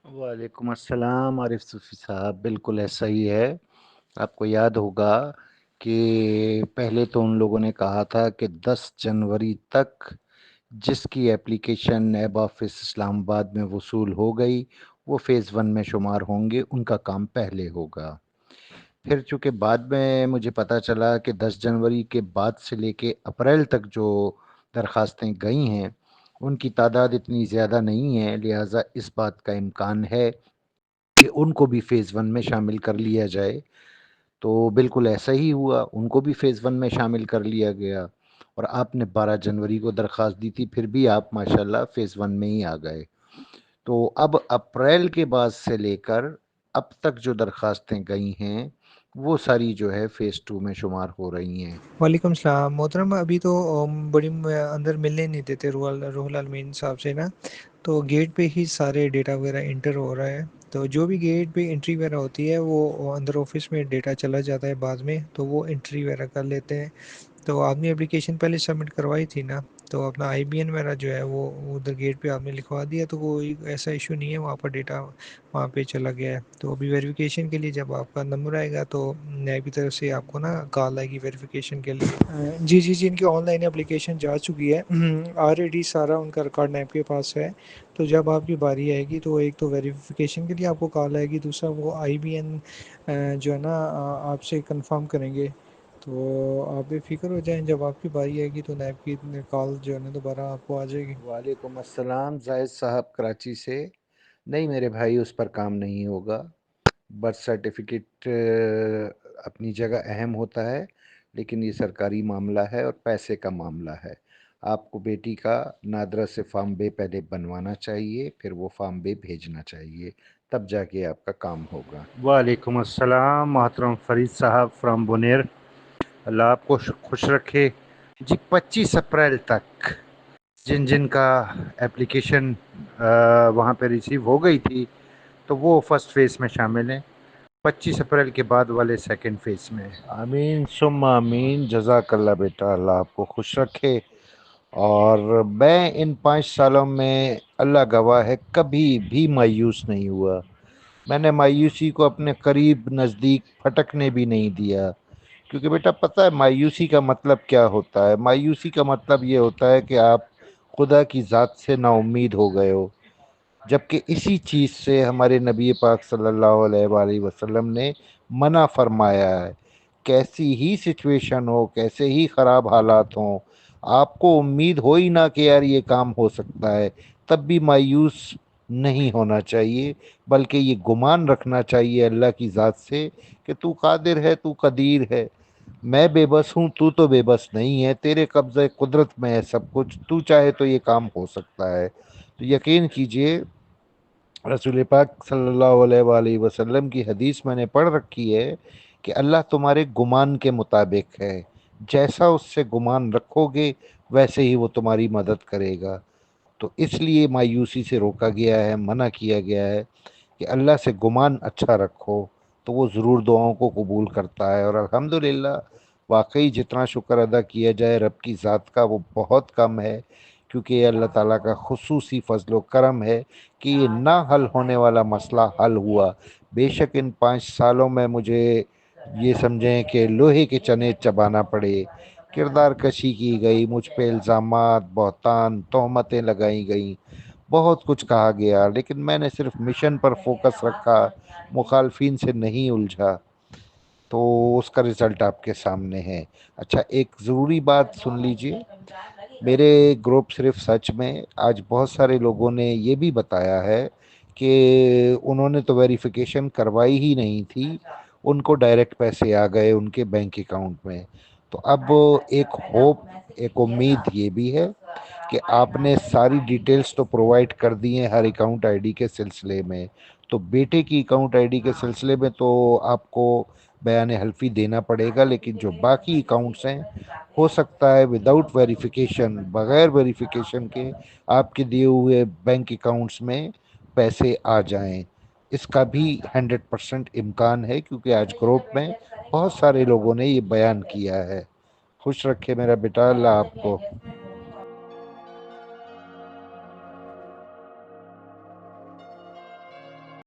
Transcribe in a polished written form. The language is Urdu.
وعلیکم السلام عارف صوفی صاحب، بالکل ایسا ہی ہے۔ آپ کو یاد ہوگا کہ پہلے تو ان لوگوں نے کہا تھا کہ 10 جنوری تک جس کی ایپلیکیشن نیب آفس اسلام آباد میں وصول ہو گئی وہ فیز 1 میں شمار ہوں گے، ان کا کام پہلے ہوگا۔ پھر چونکہ بعد میں مجھے پتا چلا کہ 10 جنوری کے بعد سے لے کے اپریل تک جو درخواستیں گئی ہیں ان کی تعداد اتنی زیادہ نہیں ہے، لہٰذا اس بات کا امکان ہے کہ ان کو بھی فیز 1 میں شامل کر لیا جائے۔ تو بالکل ایسا ہی ہوا، ان کو بھی فیز 1 میں شامل کر لیا گیا، اور آپ نے 12 جنوری کو درخواست دی تھی، پھر بھی آپ ماشاءاللہ فیز 1 میں ہی آ گئے۔ تو اب اپریل کے بعد سے لے کر اب تک جو درخواستیں گئی ہیں وہ ساری جو ہے فیز 2 میں شمار ہو رہی ہیں۔ وعلیکم السلام محترم، ابھی تو بڑی اندر ملنے نہیں دیتے روح العالمین صاحب سے نا، تو گیٹ پہ ہی سارے ڈیٹا وغیرہ انٹر ہو رہا ہے، تو جو بھی گیٹ پہ انٹری وغیرہ ہوتی ہے وہ اندر آفس میں ڈیٹا چلا جاتا ہے بعد میں، تو وہ انٹری وغیرہ کر لیتے ہیں۔ تو آپ نے اپلیکیشن پہلے سبمٹ کروائی تھی نا، تو اپنا آئی بی این وغیرہ جو ہے وہ ادھر گیٹ پہ آپ نے لکھوا دیا، تو کوئی ایسا ایشو نہیں ہے، وہاں پر ڈیٹا وہاں پہ چلا گیا ہے۔ تو ابھی ویریفیکیشن کے لیے جب آپ کا نمبر آئے گا تو نیب کی طرف سے آپ کو نا کال آئے گی ویریفیکیشن کے لیے۔ جی ان کی آن لائن اپلیکیشن جا چکی ہے، آلریڈی سارا ان کا ریکارڈ نیب کے پاس ہے۔ تو جب آپ کی باری آئے گی تو ایک تو ویریفیکیشن کے لیے آپ کو کال آئے گی، دوسرا وہ آئی بی این جو ہے نا آپ سے کنفرم کریں گے۔ تو آپ بے فکر ہو جائیں، جب آپ کی باری آئے گی تو نیب کی کال جو ہے نا دوبارہ آپ کو آ جائے گی۔ وعلیکم السلام زاہد صاحب کراچی سے۔ نہیں میرے بھائی، اس پر کام نہیں ہوگا۔ برتھ سرٹیفکیٹ اپنی جگہ اہم ہوتا ہے، لیکن یہ سرکاری معاملہ ہے اور پیسے کا معاملہ ہے۔ آپ کو بیٹی کا نادرا سے فارم بے پہلے بنوانا چاہیے، پھر وہ فارم بے بھیجنا چاہیے، تب جا کے آپ کا کام ہوگا۔ وعلیکم السلام محترم فرید صاحب فرام بنیر، اللہ آپ کو خوش رکھے۔ جی 25 اپریل تک جن کا اپلیکیشن وہاں پہ ریسیو ہو گئی تھی تو وہ فرسٹ فیز میں شامل ہیں، 25 اپریل کے بعد والے سیکنڈ فیز میں۔ آمین ثم آمین، جزاک اللہ بیٹا، اللہ آپ کو خوش رکھے۔ اور میں ان 5 سالوں میں اللہ گواہ ہے کبھی بھی مایوس نہیں ہوا۔ میں نے مایوسی کو اپنے قریب نزدیک پھٹکنے بھی نہیں دیا، کیونکہ بیٹا پتہ ہے مایوسی کا مطلب کیا ہوتا ہے؟ مایوسی کا مطلب یہ ہوتا ہے کہ آپ خدا کی ذات سے نا امید ہو گئے ہو، جبکہ اسی چیز سے ہمارے نبی پاک صلی اللہ علیہ وآلہ وسلم نے منع فرمایا ہے۔ کیسی ہی سچویشن ہو، کیسے ہی خراب حالات ہوں، آپ کو امید ہو ہی نہ کہ یار یہ کام ہو سکتا ہے، تب بھی مایوس نہیں ہونا چاہیے، بلکہ یہ گمان رکھنا چاہیے اللہ کی ذات سے کہ تو قادر ہے، تو قدیر ہے، میں بے بس ہوں، تو بے بس نہیں ہے، تیرے قبضہ قدرت میں ہے سب کچھ، تو چاہے تو یہ کام ہو سکتا ہے۔ تو یقین کیجئے رسول پاک صلی اللہ علیہ وآلہ وسلم کی حدیث میں نے پڑھ رکھی ہے کہ اللہ تمہارے گمان کے مطابق ہے، جیسا اس سے گمان رکھو گے ویسے ہی وہ تمہاری مدد کرے گا۔ تو اس لیے مایوسی سے روکا گیا ہے، منع کیا گیا ہے کہ اللہ سے گمان اچھا رکھو، تو وہ ضرور دعاؤں کو قبول کرتا ہے۔ اور الحمدللہ واقعی جتنا شکر ادا کیا جائے رب کی ذات کا وہ بہت کم ہے، کیونکہ یہ اللہ تعالیٰ کا خصوصی فضل و کرم ہے کہ یہ نہ حل ہونے والا مسئلہ حل ہوا۔ بے شک ان 5 سالوں میں مجھے یہ سمجھیں کہ لوہے کے چنے چبانا پڑے، کردار کشی کی گئی، مجھ پہ الزامات، بہتان، تہمتیں لگائی گئیں، بہت کچھ کہا گیا، لیکن میں نے صرف مشن پر فوکس رکھا، مخالفین سے نہیں الجھا، تو اس کا رزلٹ آپ کے سامنے ہے۔ اچھا ایک ضروری بات سن لیجئے، میرے گروپ صرف سچ میں آج بہت سارے لوگوں نے یہ بھی بتایا ہے کہ انہوں نے تو ویریفیکیشن کروائی ہی نہیں تھی، ان کو ڈائریکٹ پیسے آ گئے ان کے بینک اکاؤنٹ میں۔ تو اب ایک ہوپ، ایک امید یہ بھی ہے کہ آپ نے ساری ڈیٹیلز تو پرووائڈ کر دی ہیں ہر اکاؤنٹ آئی ڈی کے سلسلے میں، تو بیٹے کی اکاؤنٹ آئی ڈی کے سلسلے میں تو آپ کو بیان حلفی دینا پڑے گا، لیکن جو باقی اکاؤنٹس ہیں ہو سکتا ہے وداؤٹ ویریفیکیشن، بغیر ویریفیکیشن کے آپ کے دیے ہوئے بینک اکاؤنٹس میں پیسے آ جائیں، اس کا بھی 100% امکان ہے، کیونکہ آج گروپ میں بہت سارے لوگوں نے یہ بیان کیا ہے۔ خوش رکھے میرا بیٹا اللہ آپ کو۔